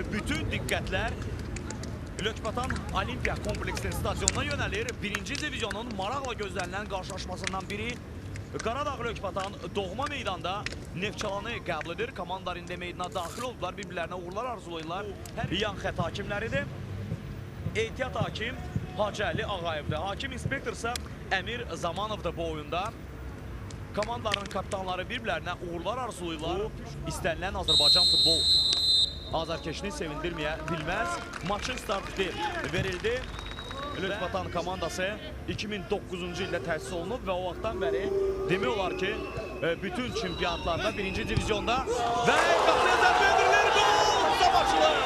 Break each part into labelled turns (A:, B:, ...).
A: bütün diqqətlər Lökbatan Olimpiya kompleksinin stadionuna yönəlir. Birinci divizyonun maraqla gözlənilən qarşılaşmasından biri Qaradağ Lökbatan doğma meydanda Neftçalanı qəbul edir. Komandalar indi meydana daxil oldular, bir-birlərinə uğurlar arzulayırlar. Yan xət hakimləridir. Ehtiyat hakim Hacı Əli Ağayevdir. Hakim inspektor isə Əmir Zamanovdur bu oyunda. Komandaların kapitanları bir-birlərinə uğurlar arzulayırlar. İstənilən Azərbaycan futbol azarkeşini sevindirməyə bilməz. Maçın startı verildi. Lökbatan komandası 2009-cu ildə təsis olunub və o vaxtdan bəri demək olar ki, bütün çempionatlarda birinci divizyonda və qapıya zərbə edilir, gol! Savaşılır!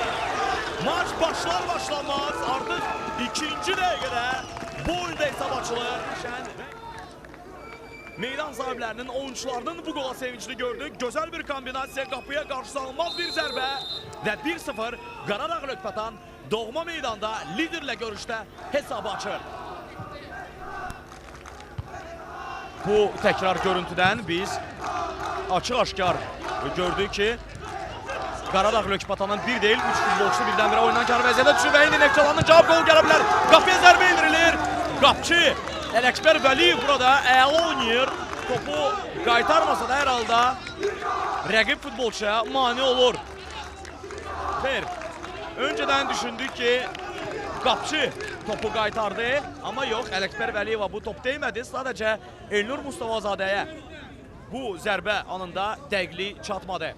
A: Maç başlar-başlamaz artıq ikinci dəqiqədə bu oyunda hesab açılır. Meydan sahiblərinin, oyuncularının bu qola sevincini gördük. Gözəl bir kombinasiya, qapıya qarşılanmaz bir zərbə və 1-0 Qaradağ Lökbatan doğma meydanda liderlə görüşdə hesabı açır. Bu təkrar görüntüdən biz açıq-aşkar gördük ki, Qaradağ Lökbatanın bir deyil, 3 futbolçusu birdən-birə oyundan vəziyyətə düşür və indi Neftçalanın cavab qolu gələ bilər. Qapıya zərbə indirilir. Qapçı Ələkbər Vəliyev burada əla oynayır. Topu qaytarmasa da hər halda rəqib futbolçuya mane olur. Xeyr, öncədən düşündük ki, Qapçı topu qaytardı, amma yox, Ələkbər Vəliyeva bu top deymədi. Sadəcə Elnur Mustafazadəyə bu zərbə anında dəqiqlik çatmadı.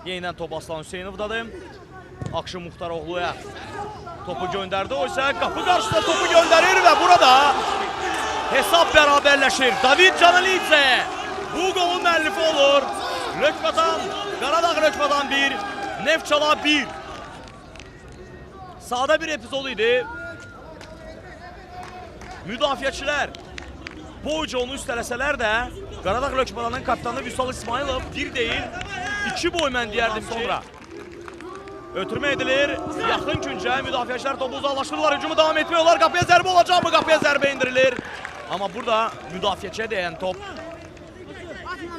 A: Yenilən top Aslan Hüseynovdadır. Akşın Muxtaroğlu'ya topu göndərdi. O isə qapı qarşısında topu göndərir və burada hesab bərabərləşir. David Canalidze bu qolun müəllifi olur. Lökbatan, Qaradağ Lökbatan 1, Neftçala 1. Sahada bir epizod idi. Müdafiəçilər boyca onu üstələsələr də Qaradağ Lökbatanın kapitanı Vüsal İsmailov bir deyil, 2 boy mən deyərdim sonra. Ötürmə edilir. Yaxın küncə müdafiəçilər topu uzaqlaşdırırlar. Hücumu davam etmiyorlar. Qapıya zərbə olacaq mı? Qapıya zərbə indirilir. Amma burada müdafiəçiyə deyən top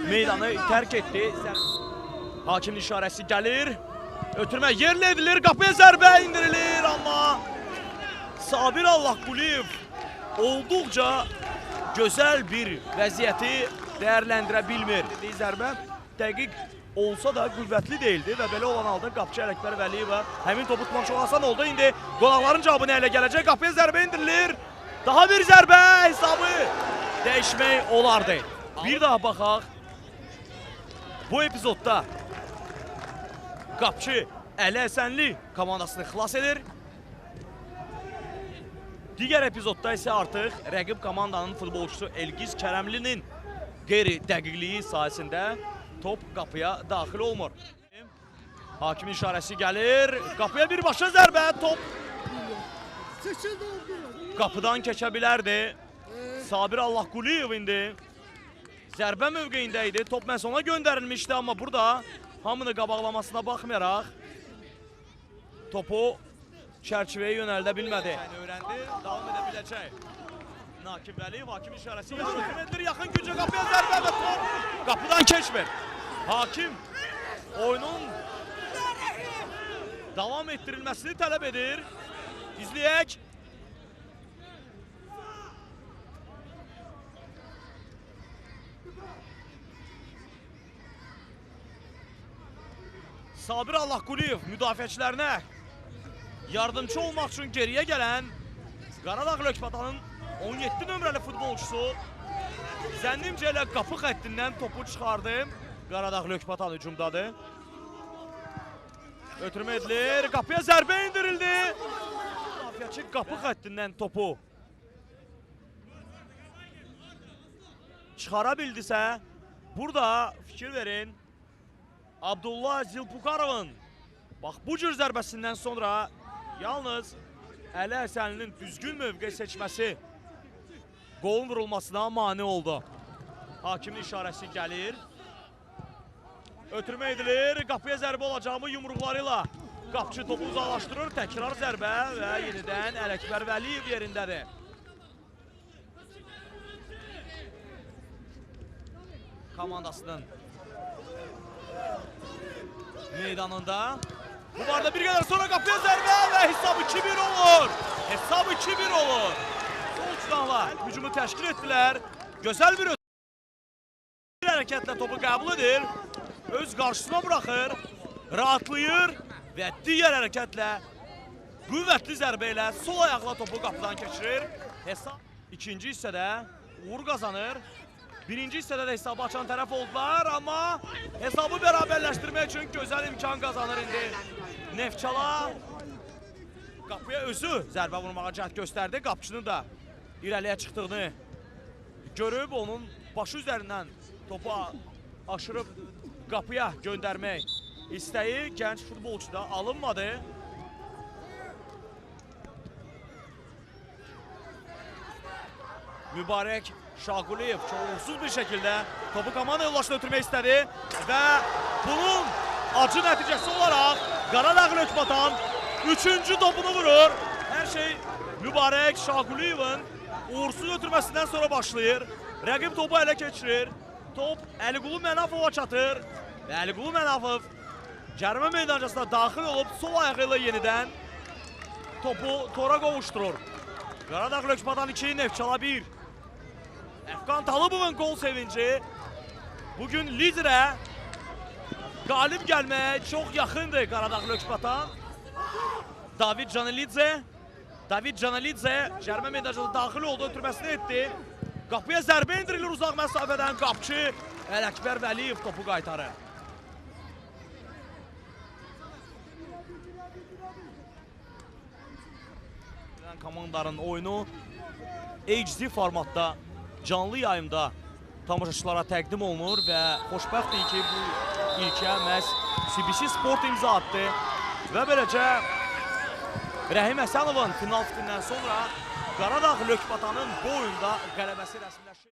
A: meydanı tərk etdi. Hakimin işarəsi gəlir. Ötürmə yerlə edilir. Qapıya zərbə indirilir. Amma Sabir Allahquliyev olduqca gözəl bir vəziyyəti dəyərləndirə bilmir. Zərbə dəqiq olsa da qüvvətli deyildi və belə olan halda qapçı Ələkbər Vəliyeva həmin topu tutmaq çox asan oldu. İndi qonaqların cavabı nə ilə gələcək? Qapıya zərbə indirilir. Daha bir zərbə hesabı dəyişmək olardı. Bir daha baxaq. Bu epizodda qapçı Əli Həsənli komandasını xilas edir. Digər epizodda isə artıq rəqib komandanın futbolçusu Elgiz Kərəmlinin qeyri-dəqiqliyi sayəsində top qapıya daxil olmur. Hakimin işarəsi gəlir. Qapıya birbaşa zərbə. Top qapıdan keçə bilərdi. Sabir Allahquliyev indi zərbə mövqeyində idi. Top məhz ona göndərilmişdi, amma burada hamını qabaqlamasına baxmayaraq topu çərçivəyə yönəldə bilmədi. Öyrəndi, davam edə biləcək. Nakib Vəliyev hakim işarəsi edilir. Yaxın gücə qapıya zərbə və top qapıdan keçmir. Hakim oyunun davam etdirilməsini tələb edir. İzləyək. Sabir Allahquliyev müdafiəçilərinə yardımcı olmaq üçün geriyə gələn Qaradağ Lökbatanın 17 nömrəli futbolçusu zənnimcə ilə qapı xəttindən topu çıxardı. Qaradağ Lökbatan hücumdadır. Ötürmə edilir. Qapıya zərbə indirildi. Müdafiəçi qapı xəttindən topu çıxara bildisə, burada fikir verin, Abdullah Zilpukarovun bax bu cür zərbəsindən sonra yalnız Əli Həsənlinin düzgün mövqe seçməsi qolun vurulmasına mane oldu. Hakimin işarəsi gəlir. Ötürmə edilir. Qapıya zərbə olacaqmı yumruqlarıyla qapçı topu uzaqlaşdırır. Təkrar zərbə və yenidən Ələkbər Vəliyev yerindədir. Komandasının meydanında Bu barada bir qədər sonra qapıya zərbə və hesab 2-1 olur. Hesab 2-1 olur. Sol uçdanla hücumu təşkil etdilər. Gözəl bir hərəkətlə topu qəbul edir. Öz qarşısına buraxır. Rahatlayır və digər hərəkətlə qüvvətli zərbə ilə sol ayaqla topu qapıdan keçirir. Hesab ikinci hissədə uğur qazanır. Birinci hissədə də hesabı açan tərəf oldular, amma hesabı bərabərləşdirmək üçün gözəl imkan qazanır indi. Neftçala qapıya özü zərbə vurmağa cəhd göstərdi. Qapıçının da irəliyə çıxdığını görüb, onun başı üzərindən topu aşırıb qapıya göndərmək istəyi gənc futbolçuda alınmadı. Mübarək Şaquliyev çox uğursuz bir şəkildə topu komanda yoldaşına ötürmək istədi və bunun acı nəticəsi olaraq Qaradağ Lökbatan 3-cü topunu vurur. Hər şey Mübarək Şaquliyevin uğursuz ötürməsindən sonra başlayır. Rəqib topu ələ keçirir. Top Əliqulu Mənafova çatır və Əliqulu Mənafov cərimə meydancasına daxil olub sol ayağı ilə yenidən topu tora qovuşdurur. Qaradağ Lökbatan 2, Neftçala 1. Əfqan Talıbovun gol sevinci bugün liderə qalib gəlməyə çox yaxındır Qaradağ Lökbatan. David Canelidze cərimə meydancasına daxil oldu, ötürməsini etdi. Qapıya zərbə indirilir uzaq məsafədən. Qapçı Ələkbər Vəliyev topu qaytarır. Komandanın oyunu HD formatda canlı yayımda tamaşaçılara təqdim olunur və xoşbəxtdir ki, bu ilkə məhz CBC Sport imza atdı və beləcə Rəhim Həsənovun final fikrindən sonra Qaradağ Lökbatanın bu oyunda qələbəsi rəsmiləşir.